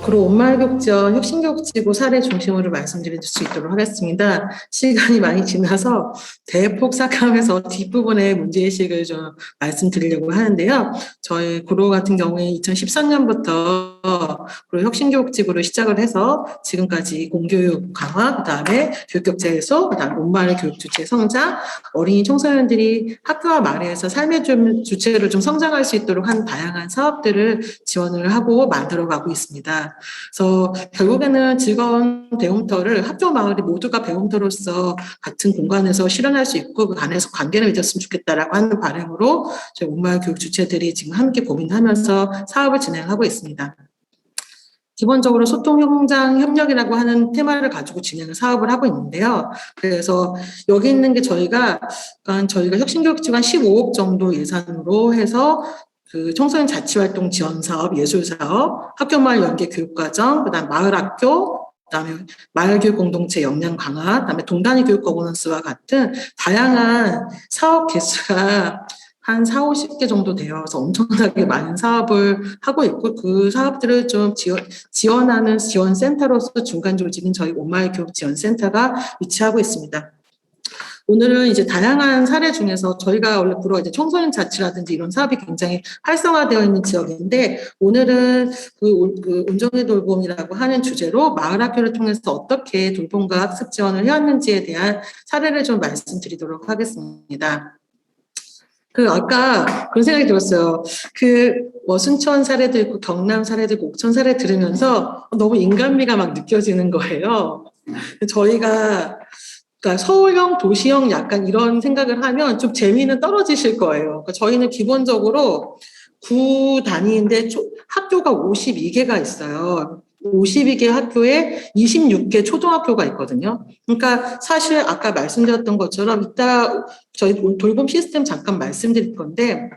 구로 온마을교육지원 혁신교육지구 사례 중심으로 말씀드릴 수 있도록 하겠습니다. 시간이 많이 지나서 대폭 삭감해서 뒷부분의 문제의식을 좀 말씀드리려고 하는데요. 저희 구로 같은 경우에 2013년부터 구로 혁신교육지구를 시작을 해서 지금까지 공교육 강화, 그다음에 교육격제 해소, 그다음에 온마을 교육 주체 성장, 어린이 청소년들이 학교와 마을에서 삶의 주체를 좀 성장할 수 있도록 한 다양한 사업들을 지원을 하고 만들어가고 있습니다. 그래서 결국에는 즐거운 배움터를 학교 마을이 모두가 배움터로서 같은 공간에서 실현할 수 있고 그 안에서 관계를 맺었으면 좋겠다라고 하는 바람으로 저희 온마을 교육 주체들이 지금 함께 고민하면서 사업을 진행하고 있습니다. 기본적으로 소통 현장 협력이라고 하는 테마를 가지고 사업을 하고 있는데요. 그래서 여기 있는 게 저희가 혁신교육지원 15억 정도 예산으로 해서 그 청소년 자치활동 지원 사업, 예술 사업, 학교 마을 연계 교육과정, 그다음 마을 학교, 그다음에 마을 교육 공동체 역량 강화, 그다음에 동단위 교육 거버넌스와 같은 다양한 사업 개수가 한 4, 50개 정도 되어서 엄청나게 많은 사업을 하고 있고 그 사업들을 좀 지원하는 지원센터로서 중간 조직인 저희 온마을 교육 지원센터가 위치하고 있습니다. 오늘은 이제 다양한 사례 중에서 저희가 원래 구로가 이제 청소년 자치라든지 이런 사업이 굉장히 활성화되어 있는 지역인데 오늘은 그 온정의 돌봄이라고 하는 주제로 마을 학교를 통해서 어떻게 돌봄과 학습 지원을 해왔는지에 대한 사례를 좀 말씀드리도록 하겠습니다. 아까 그런 생각이 들었어요. 순천 사례도 있고 경남 사례도 있고 옥천 사례 들으면서 너무 인간미가 막 느껴지는 거예요. 그러니까 서울형, 도시형 약간 이런 생각을 하면 좀 재미는 떨어지실 거예요. 그러니까 저희는 기본적으로 구 단위인데 학교가 52개가 있어요. 52개 학교에 26개 초등학교가 있거든요. 그러니까 사실 아까 말씀드렸던 것처럼 이따 저희 돌봄 시스템 잠깐 말씀드릴 건데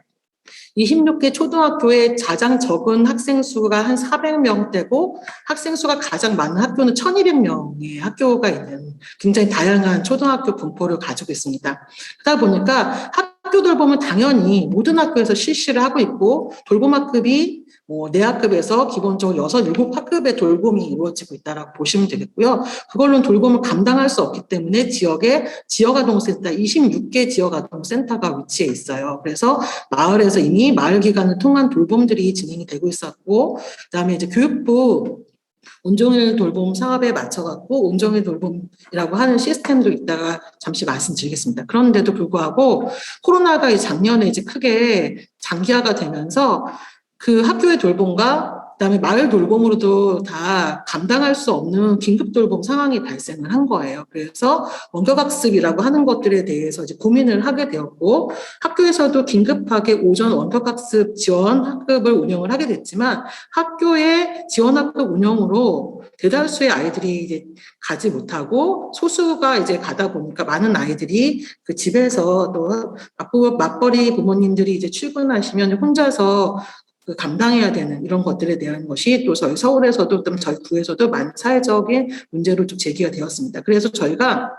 26개 초등학교에 가장 적은 학생 수가 한 400명대고 학생 수가 가장 많은 학교는 1,200명의 학교가 있는 굉장히 다양한 초등학교 분포를 가지고 있습니다. 그러다 보니까 학교 돌봄은 당연히 모든 학교에서 실시를 하고 있고 돌봄 학급이 내학급에서 기본적으로 6, 7학급의 돌봄이 이루어지고 있다고 보시면 되겠고요. 그걸로는 돌봄을 감당할 수 없기 때문에 지역에 지역아동센터 26개 지역아동센터가 위치해 있어요. 그래서 마을에서 이미 마을 기관을 통한 돌봄들이 진행이 되고 있었고 그다음에 이제 교육부 온종일 돌봄 사업에 맞춰갖고 온종일 돌봄이라고 하는 시스템도 있다가 잠시 말씀드리겠습니다. 그런데도 불구하고 코로나가 작년에 이제 크게 장기화가 되면서 그 학교의 돌봄과 그다음에 마을 돌봄으로도 다 감당할 수 없는 긴급 돌봄 상황이 발생을 한 거예요. 그래서 원격학습이라고 하는 것들에 대해서 이제 고민을 하게 되었고 학교에서도 긴급하게 오전 원격학습 지원 학급을 운영을 하게 됐지만 학교의 지원 학급 운영으로 대다수의 아이들이 이제 가지 못하고 소수가 이제 가다 보니까 많은 아이들이 그 집에서 또 맞벌이 부모님들이 이제 출근하시면 혼자서 감당해야 되는 이런 것들에 대한 것이 또 저희 서울에서도 또 저희 구에서도 많은 사회적인 문제로 좀 제기가 되었습니다. 그래서 저희가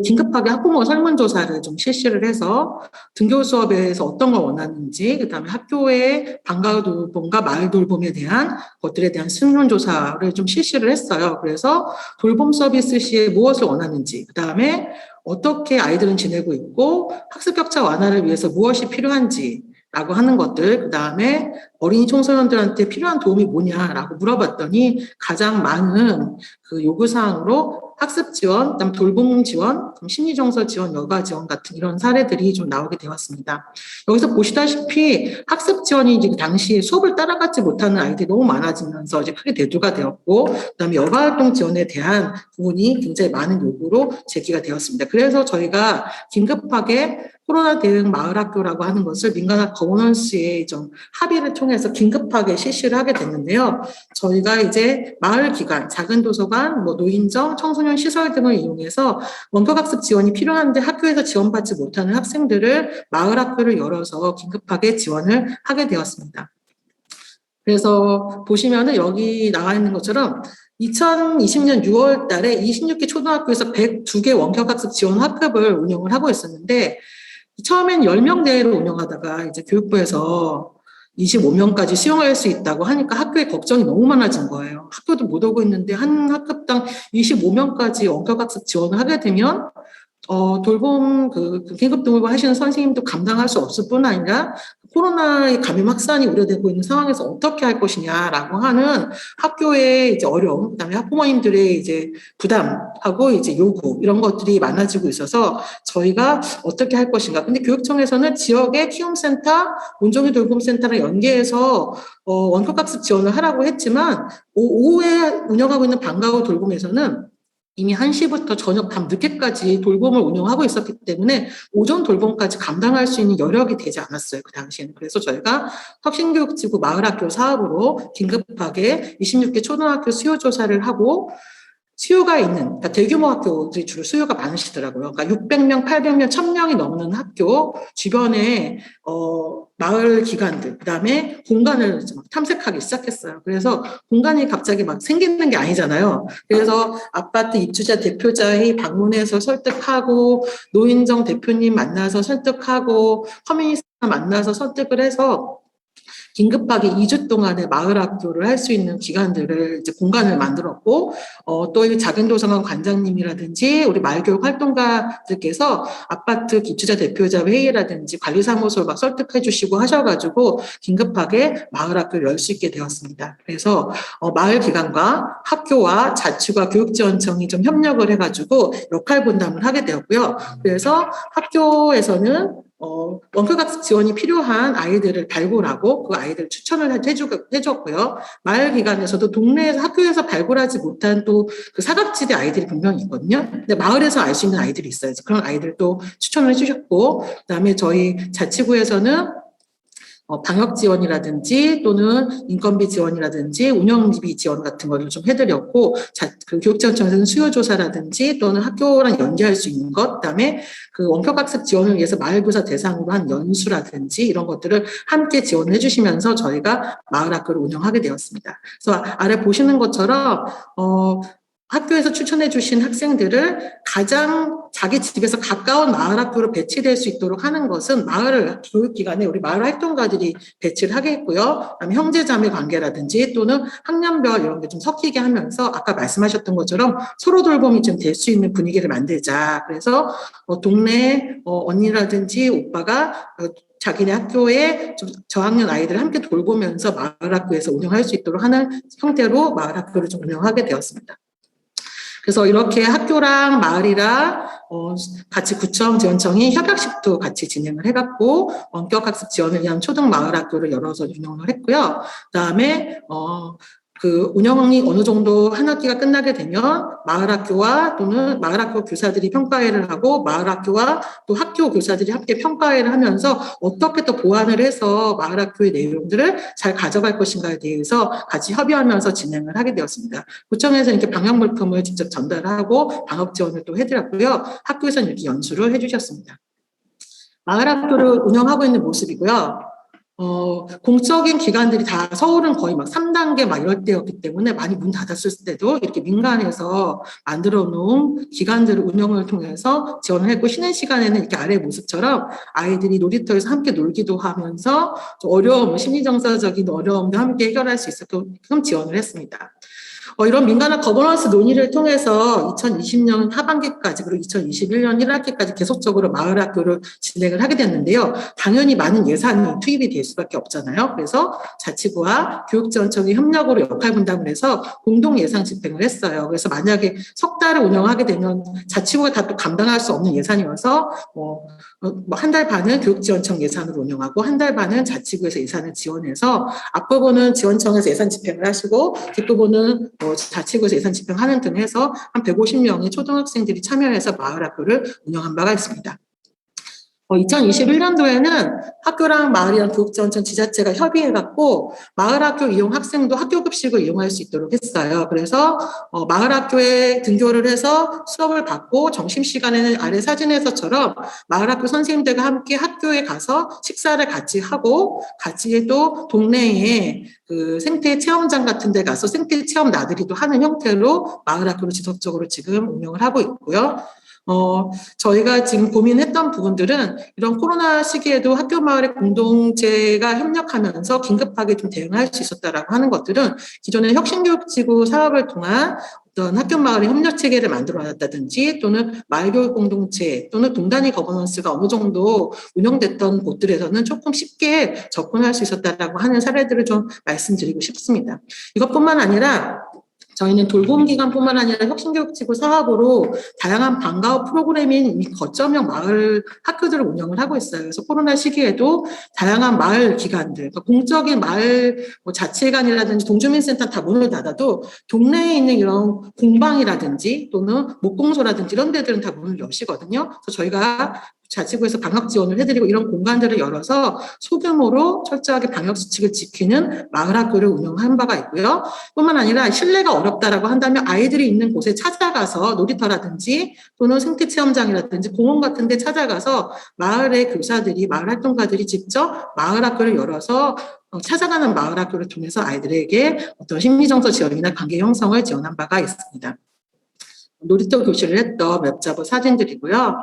긴급하게 학부모 설문조사를 좀 실시를 해서 등교 수업에서 어떤 걸 원하는지, 그다음에 학교의 방과 돌봄과 마을 돌봄에 대한 것들에 대한 설문조사를 좀 실시를 했어요. 그래서 돌봄 서비스 시에 무엇을 원하는지, 그다음에 어떻게 아이들은 지내고 있고 학습 격차 완화를 위해서 무엇이 필요한지 라고 하는 것들, 그 다음에 어린이 청소년들한테 필요한 도움이 뭐냐라고 물어봤더니 가장 많은 그 요구사항으로 학습 지원, 그다음 돌봄 지원, 심리정서 지원, 여가 지원 같은 이런 사례들이 좀 나오게 되었습니다. 여기서 보시다시피 학습 지원이 이제 그 당시에 수업을 따라가지 못하는 아이들이 너무 많아지면서 이제 크게 대두가 되었고, 그다음에 여가 활동 지원에 대한 부분이 굉장히 많은 요구로 제기가 되었습니다. 그래서 저희가 긴급하게 코로나 대응 마을학교라고 하는 것을 민간학 거버넌스의 좀 합의를 통해서 긴급하게 실시를 하게 됐는데요. 저희가 이제 마을 기관, 작은 도서관, 노인정, 청소년 시설 등을 이용해서 원격학습 지원이 필요한데 학교에서 지원받지 못하는 학생들을 마을학교를 열어서 긴급하게 지원을 하게 되었습니다. 그래서 보시면은 여기 나와 있는 것처럼 2020년 6월 달에 26개 초등학교에서 102개 원격학습 지원 학급을 운영을 하고 있었는데, 처음엔 10명 내외로 운영하다가 이제 교육부에서 25명까지 수용할 수 있다고 하니까 학교에 걱정이 너무 많아진 거예요. 학교도 못 오고 있는데 한 학급당 25명까지 원격학습 지원을 하게 되면 돌봄, 긴급 돌봄 하시는 선생님도 감당할 수 없을 뿐 아니라 코로나의 감염 확산이 우려되고 있는 상황에서 어떻게 할 것이냐라고 하는 학교의 이제 어려움, 그다음에 학부모님들의 이제 부담하고 이제 요구, 이런 것들이 많아지고 있어서 저희가 어떻게 할 것인가. 근데 교육청에서는 지역의 키움센터, 온종일 돌봄센터랑 연계해서 원격학습 지원을 하라고 했지만, 오후에 운영하고 있는 방과후 돌봄에서는 이미 1시부터 저녁 밤 늦게까지 돌봄을 운영하고 있었기 때문에 오전 돌봄까지 감당할 수 있는 여력이 되지 않았어요, 그 당시에는. 그래서 저희가 혁신교육지구 마을학교 사업으로 긴급하게 26개 초등학교 수요 조사를 하고, 수요가 있는, 그러니까 대규모 학교들이 주로 수요가 많으시더라고요. 그러니까 600명, 800명, 1000명이 넘는 학교 주변에 마을 기관들, 그다음에 공간을 탐색하기 시작했어요. 그래서 공간이 갑자기 막 생기는 게 아니잖아요. 그래서 아파트 입주자 대표자회의 방문해서 설득하고, 노인정 대표님 만나서 설득하고, 커뮤니스트 만나서 설득을 해서 긴급하게 2주 동안의 마을 학교를 할 수 있는 기관들을 이제 공간을 만들었고, 또 이 작은도서관 관장님이라든지 우리 마을교육 활동가들께서 아파트 입주자 대표자 회의라든지 관리사무소를 막 설득해 주시고 하셔가지고 긴급하게 마을 학교를 열 수 있게 되었습니다. 그래서 마을 기관과 학교와 자치구와 교육지원청이 좀 협력을 해가지고 역할 분담을 하게 되었고요. 그래서 학교에서는 원격학습 지원이 필요한 아이들을 발굴하고 그 아이들 추천을 해줬고요. 마을기관에서도 동네에서 학교에서 발굴하지 못한 또 그 사각지대 아이들이 분명히 있거든요. 근데 마을에서 알 수 있는 아이들이 있어요. 그런 아이들도 추천을 해주셨고, 그다음에 저희 자치구에서는 방역 지원이라든지 또는 인건비 지원이라든지 운영비 지원 같은 거를 좀 해드렸고, 그 교육지원청에서는 수요조사라든지 또는 학교랑 연계할 수 있는 것, 그다음에 그 원격학습 지원을 위해서 마을교사 대상으로 한 연수라든지 이런 것들을 함께 지원해 주시면서 저희가 마을학교를 운영하게 되었습니다. 그래서 아래 보시는 것처럼 학교에서 추천해 주신 학생들을 가장 자기 집에서 가까운 마을 학교로 배치될 수 있도록 하는 것은 마을 교육기관에 우리 마을 활동가들이 배치를 하게 했고요. 그다음에 형제자매 관계라든지 또는 학년별 이런 게 좀 섞이게 하면서 아까 말씀하셨던 것처럼 서로 돌봄이 좀 될 수 있는 분위기를 만들자. 그래서 동네 언니라든지 오빠가 자기네 학교에 좀 저학년 아이들을 함께 돌보면서 마을 학교에서 운영할 수 있도록 하는 형태로 마을 학교를 좀 운영하게 되었습니다. 그래서 이렇게 학교랑 마을이랑 같이 구청 지원청이 협약식도 같이 진행을 해갖고 원격학습 지원을 위한 초등마을학교를 열어서 운영을 했고요. 그다음에 그 운영이 어느 정도 한 학기가 끝나게 되면 마을학교와 또는 마을학교 교사들이 평가회를 하고 마을학교와 또 학교 교사들이 함께 평가회를 하면서 어떻게 또 보완을 해서 마을학교의 내용들을 잘 가져갈 것인가에 대해서 같이 협의하면서 진행을 하게 되었습니다. 구청에서 이렇게 방역 물품을 직접 전달하고 방역 지원을 또 해드렸고요. 학교에서는 이렇게 연수를 해주셨습니다. 마을학교를 운영하고 있는 모습이고요. 공적인 기관들이 다 서울은 거의 막 3단계 막 이럴 때였기 때문에 많이 문 닫았을 때도 이렇게 민간에서 만들어 놓은 기관들을 운영을 통해서 지원을 했고, 쉬는 시간에는 이렇게 아래 모습처럼 아이들이 놀이터에서 함께 놀기도 하면서 좀 어려움, 심리정서적인 어려움도 함께 해결할 수 있게끔 지원을 했습니다. 이런 민간학 거버넌스 논의를 통해서 2020년 하반기까지 그리고 2021년 1학기까지 계속적으로 마을학교를 진행을 하게 됐는데요. 당연히 많은 예산이 투입이 될 수밖에 없잖아요. 그래서 자치구와 교육지원청이 협력으로 역할 분담을 해서 공동 예산 집행을 했어요. 그래서 만약에 석 달을 운영하게 되면 자치구가 다 또 감당할 수 없는 예산이어서 한 달 반은 교육지원청 예산으로 운영하고 한 달 반은 자치구에서 예산을 지원해서 앞부분은 지원청에서 예산 집행을 하시고 뒷부분은 자치구에서 예산 집행하는 등 해서 한 150명의 초등학생들이 참여해서 마을학교를 운영한 바가 있습니다. 2021년도에는 학교랑 마을이랑 교육지원청 지자체가 협의해갖고 마을학교 이용 학생도 학교급식을 이용할 수 있도록 했어요. 그래서 마을학교에 등교를 해서 수업을 받고 점심시간에는 아래 사진에서처럼 마을학교 선생님들과 함께 학교에 가서 식사를 같이 하고 같이 또 동네에 그 생태 체험장 같은 데 가서 생태 체험 나들이도 하는 형태로 마을학교를 지속적으로 지금 운영을 하고 있고요. 저희가 지금 고민했던 부분들은 이런 코로나 시기에도 학교 마을의 공동체가 협력하면서 긴급하게 좀 대응할 수 있었다라고 하는 것들은 기존의 혁신교육지구 사업을 통한 어떤 학교 마을의 협력 체계를 만들어놨다든지 또는 마을교육 공동체 또는 동단위 거버넌스가 어느 정도 운영됐던 곳들에서는 조금 쉽게 접근할 수 있었다라고 하는 사례들을 좀 말씀드리고 싶습니다. 이것뿐만 아니라 저희는 돌봄기관뿐만 아니라 혁신교육지구 사업으로 다양한 방과후 프로그램인 거점형 마을 학교들을 운영을 하고 있어요. 그래서 코로나 시기에도 다양한 마을 기관들, 그러니까 공적인 마을 자치회관이라든지 동주민센터 다 문을 닫아도 동네에 있는 이런 공방이라든지 또는 목공소라든지 이런 데들은 다 문을 여시거든요. 그래서 저희가 자치구에서 방역 지원을 해드리고 이런 공간들을 열어서 소규모로 철저하게 방역 수칙을 지키는 마을 학교를 운영한 바가 있고요. 뿐만 아니라 실내가 어렵다라고 한다면 아이들이 있는 곳에 찾아가서 놀이터라든지 또는 생태체험장이라든지 공원 같은 데 찾아가서 마을의 교사들이 마을 활동가들이 직접 마을 학교를 열어서 찾아가는 마을 학교를 통해서 아이들에게 어떤 심리정서 지원이나 관계 형성을 지원한 바가 있습니다. 놀이터 교실을 했던 웹자보 사진들이고요.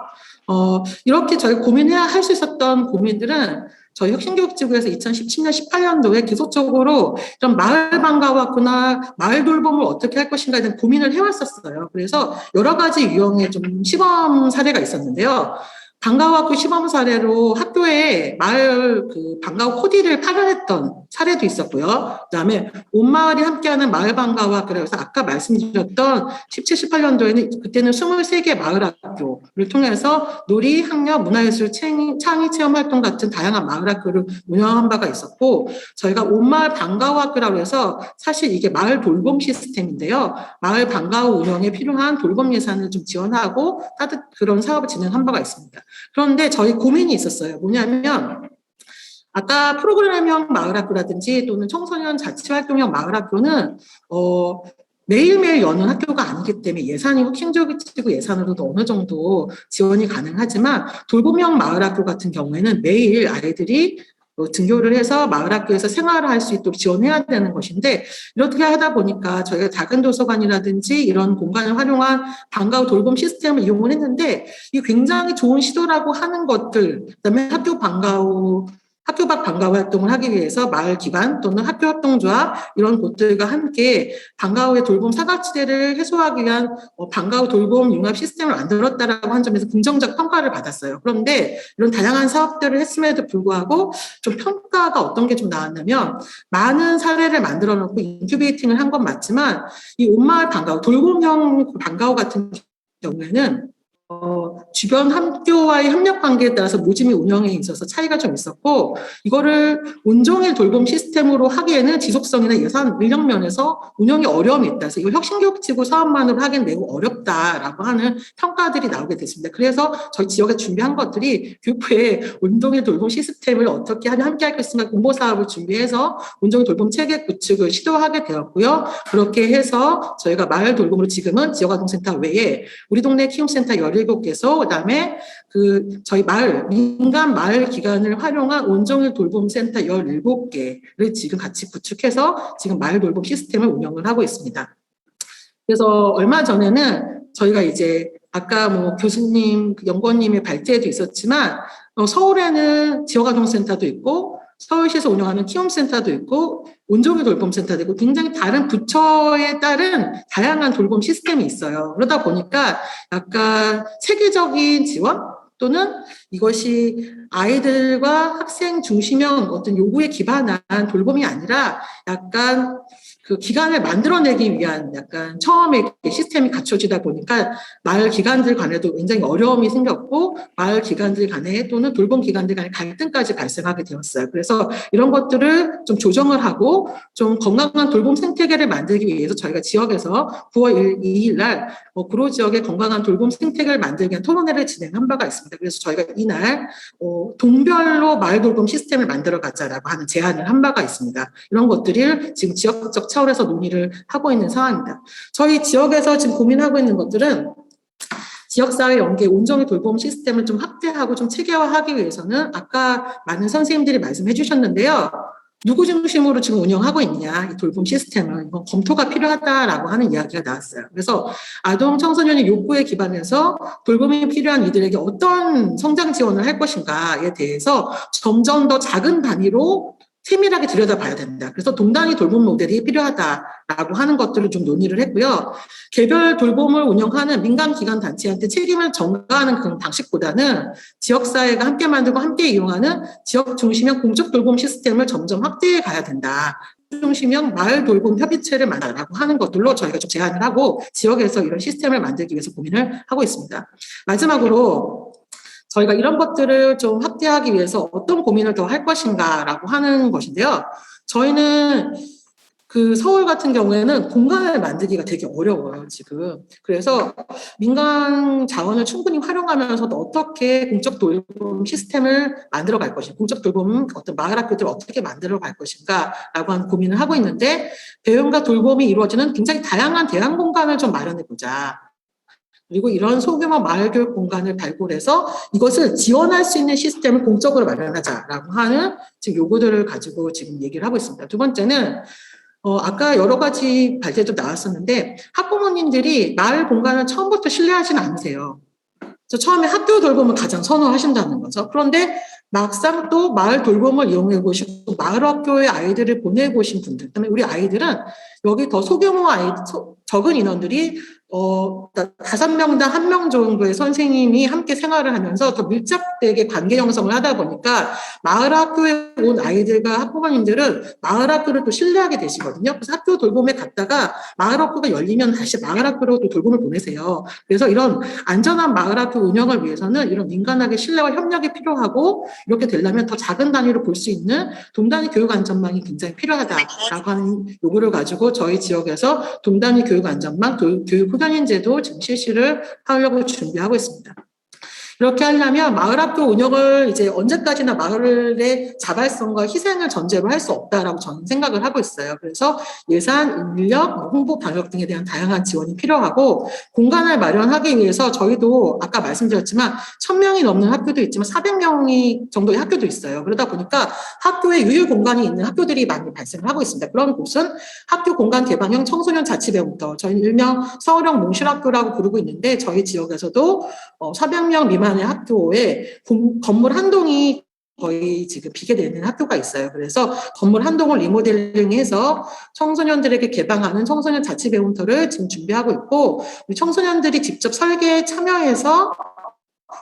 이렇게 저희 고민해야 할 수 있었던 고민들은 저희 혁신교육지구에서 2017년, 18년도에 계속적으로 이런 마을 방과후학교나 마을 돌봄을 어떻게 할 것인가에 대한 고민을 해왔었어요. 그래서 여러 가지 유형의 좀 시범 사례가 있었는데요. 방과후학교 시범 사례로 학교에 마을 그 방과후 코디를 파견했던 사례도 있었고요. 그다음에 온 마을이 함께하는 마을 방과후학교라고 해서 아까 말씀드렸던 17, 18년도에는 그때는 23개 마을 학교를 통해서 놀이, 학력, 문화예술, 창의 체험 활동 같은 다양한 마을 학교를 운영한 바가 있었고 저희가 온 마을 방과후학교라고 해서 사실 이게 마을 돌봄 시스템인데요. 마을 방과후 운영에 필요한 돌봄 예산을 좀 지원하고 그런 사업을 진행한 바가 있습니다. 그런데 저희 고민이 있었어요. 뭐냐면 아까 프로그램형 마을학교라든지 또는 청소년 자치활동형 마을학교는 매일매일 여는 학교가 아니기 때문에 예산이 혁신적이고 예산으로도 어느 정도 지원이 가능하지만 돌봄형 마을학교 같은 경우에는 매일 아이들이 등교를 해서 마을학교에서 생활을 할 수 있도록 지원해야 되는 것인데 이렇게 하다 보니까 저희가 작은 도서관이라든지 이런 공간을 활용한 방과후 돌봄 시스템을 이용을 했는데 이게 굉장히 좋은 시도라고 하는 것들 그다음에 학교 밖 방과후 활동을 하기 위해서 마을 기관 또는 학교 협동조합 이런 곳들과 함께 방과후의 돌봄 사각지대를 해소하기 위한 방과후 돌봄 융합 시스템을 만들었다라고 한 점에서 긍정적 평가를 받았어요. 그런데 이런 다양한 사업들을 했음에도 불구하고 좀 평가가 어떤 게 좀 나왔냐면 많은 사례를 만들어 놓고 인큐베이팅을 한 건 맞지만 이 온마을 방과후 돌봄형 방과후 같은 경우에는 주변 학교와의 협력 관계에 따라서 모집이 운영에 있어서 차이가 좀 있었고 이거를 온종일 돌봄 시스템으로 하기에는 지속성이나 예산 인력 면에서 운영이 어려움이 있다. 그래서 이거 혁신교육지구 사업만으로 하기엔 매우 어렵다라고 하는 평가들이 나오게 됐습니다. 그래서 저희 지역에 준비한 것들이 교육부에 온종일 돌봄 시스템을 어떻게 하면 함께 할 것인가 공모 사업을 준비해서 온종일 돌봄 체계 구축을 시도하게 되었고요. 그렇게 해서 저희가 마을 돌봄으로 지금은 지역아동센터 외에 우리 동네 키움센터 17개소, 그다음에 저희 민간 마을 기관을 활용한 온종일 돌봄센터 17개를 지금 같이 구축해서 지금 마을 돌봄 시스템을 운영을 하고 있습니다. 그래서 얼마 전에는 저희가 이제 아까 교수님, 연구원님의 발제에도 있었지만 서울에는 지역아동센터도 있고 서울시에서 운영하는 키움센터도 있고 온종일 돌봄센터도 있고 굉장히 다른 부처에 따른 다양한 돌봄 시스템이 있어요. 그러다 보니까 약간 체계적인 지원 또는 이것이 아이들과 학생 중심형 어떤 요구에 기반한 돌봄이 아니라 약간 그 기관을 만들어내기 위한 약간 처음에 시스템이 갖춰지다 보니까 마을 기관들 간에도 굉장히 어려움이 생겼고 마을 기관들 간에 또는 돌봄 기관들 간에 갈등까지 발생하게 되었어요. 그래서 이런 것들을 좀 조정을 하고 좀 건강한 돌봄 생태계를 만들기 위해서 저희가 지역에서 9월 2일 날 구로 지역의 건강한 돌봄 생태계를 만들기 위한 토론회를 진행한 바가 있습니다. 그래서 저희가 이날 동별로 마을 돌봄 시스템을 만들어 가자라고 하는 제안을 한 바가 있습니다. 이런 것들을 지금 지역적 차원에서 논의를 하고 있는 상황입니다. 저희 지역에서 지금 고민하고 있는 것들은 지역사회 연계 온정의 돌봄 시스템을 좀 확대하고 좀 체계화하기 위해서는 아까 많은 선생님들이 말씀해 주셨는데요. 누구 중심으로 지금 운영하고 있냐, 이 돌봄 시스템은 이건 검토가 필요하다라고 하는 이야기가 나왔어요. 그래서 아동 청소년의 욕구에 기반해서 돌봄이 필요한 이들에게 어떤 성장 지원을 할 것인가에 대해서 점점 더 작은 단위로 세밀하게 들여다봐야 된다. 그래서 동단위 돌봄 모델이 필요하다라고 하는 것들을 좀 논의를 했고요. 개별 돌봄을 운영하는 민간기관 단체한테 책임을 전가하는 그런 방식보다는 지역사회가 함께 만들고 함께 이용하는 지역 중심형 공적 돌봄 시스템을 점점 확대해 가야 된다. 중심형 마을 돌봄 협의체를 만들라고 하는 것들로 저희가 좀 제안을 하고 지역에서 이런 시스템을 만들기 위해서 고민을 하고 있습니다. 마지막으로 저희가 이런 것들을 좀 확대하기 위해서 어떤 고민을 더 할 것인가라고 하는 것인데요. 저희는 그 서울 같은 경우에는 공간을 만들기가 되게 어려워요, 지금. 그래서 민간 자원을 충분히 활용하면서도 어떻게 공적 돌봄 시스템을 만들어 갈 것인가, 공적 돌봄 어떤 마을 학교들을 어떻게 만들어 갈 것인가라고 하는 고민을 하고 있는데, 배움과 돌봄이 이루어지는 굉장히 다양한 대안 공간을 좀 마련해 보자. 그리고 이런 소규모 마을교육 공간을 발굴해서 이것을 지원할 수 있는 시스템을 공적으로 마련하자라고 하는 지금 요구들을 가지고 지금 얘기를 하고 있습니다. 두 번째는 아까 여러 가지 발제도 나왔었는데 학부모님들이 마을 공간을 처음부터 신뢰하지는 않으세요. 그래서 처음에 학교 돌봄을 가장 선호하신다는 거죠. 그런데 막상 또 마을 돌봄을 이용해 보시고 마을 학교의 아이들을 보내 보신 분들, 그다음에 우리 아이들은 여기 더 소규모 적은 인원들이 5명당 1명 정도의 선생님이 함께 생활을 하면서 더 밀접되게 관계 형성을 하다 보니까 마을 학교에 온 아이들과 학부모님들은 마을 학교를 또 신뢰하게 되시거든요. 그래서 학교 돌봄에 갔다가 마을 학교가 열리면 다시 마을 학교로 또 돌봄을 보내세요. 그래서 이런 안전한 마을 학교 운영을 위해서는 이런 민간학의 신뢰와 협력이 필요하고 이렇게 되려면 더 작은 단위로 볼 수 있는 동단위 교육 안전망이 굉장히 필요하다라고 하는 요구를 가지고 저희 지역에서 동단위 교육 안전망, 교육 후견인제도 지금 실시를 하려고 준비하고 있습니다. 이렇게 하려면 마을 학교 운영을 이제 언제까지나 마을의 자발성과 희생을 전제로 할 수 없다라고 저는 생각을 하고 있어요. 그래서 예산, 인력, 홍보, 방역 등에 대한 다양한 지원이 필요하고 공간을 마련하기 위해서 저희도 아까 말씀드렸지만 1,000명이 넘는 학교도 있지만 400명이 정도의 학교도 있어요. 그러다 보니까 학교에 유휴 공간이 있는 학교들이 많이 발생을 하고 있습니다. 그런 곳은 학교 공간 개방형 청소년 자치배움터, 저희는 일명 서울형 몽실학교라고 부르고 있는데 저희 지역에서도 400명 미만의 학교에 건물 한 동이 거의 지금 비게 되는 학교가 있어요. 그래서 건물 한 동을 리모델링해서 청소년들에게 개방하는 청소년 자치배움터를 지금 준비하고 있고 청소년들이 직접 설계에 참여해서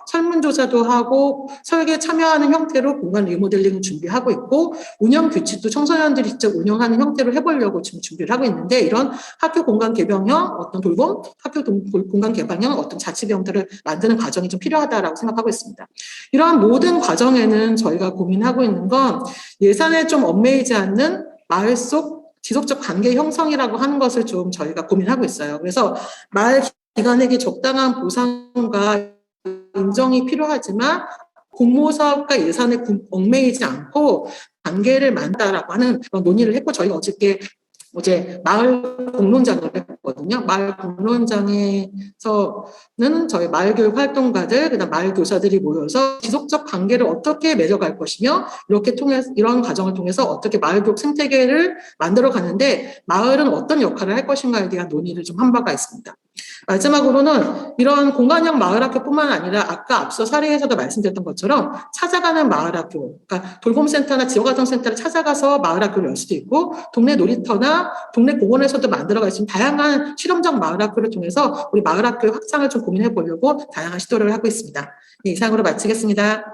설문조사도 하고 설계에 참여하는 형태로 공간 리모델링을 준비하고 있고 운영 규칙도 청소년들이 직접 운영하는 형태로 해보려고 지금 준비를 하고 있는데 이런 학교 공간 개방형 어떤 돌봄, 학교 공간 개방형 어떤 자치병들을 만드는 과정이 좀 필요하다라고 생각하고 있습니다. 이러한 모든 과정에는 저희가 고민하고 있는 건 예산에 좀 얽매이지 않는 마을 속 지속적 관계 형성이라고 하는 것을 좀 저희가 고민하고 있어요. 그래서 마을 기관에게 적당한 보상과 인정이 필요하지만 공모사업과 예산에 얽매이지 않고 관계를 만들다라고 하는 그런 논의를 했고 저희가 어제 마을 공론장을 했거든요. 마을 공론장에서는 저희 마을교육 활동가들, 그다음 마을 교사들이 모여서 지속적 관계를 어떻게 맺어갈 것이며 이런 과정을 통해서 어떻게 마을교육 생태계를 만들어 가는데 마을은 어떤 역할을 할 것인가에 대한 논의를 좀 한 바가 있습니다. 마지막으로는 이런 공간형 마을학교뿐만 아니라 아까 앞서 사례에서도 말씀드렸던 것처럼 찾아가는 마을학교, 그러니까 돌봄센터나 지역아동센터를 찾아가서 마을학교를 열 수도 있고 동네 놀이터나 동네 공원에서도 만들어갈 수 있는 다양한 실험적 마을학교를 통해서 우리 마을학교의 확장을 좀 고민해 보려고 다양한 시도를 하고 있습니다. 네, 이상으로 마치겠습니다.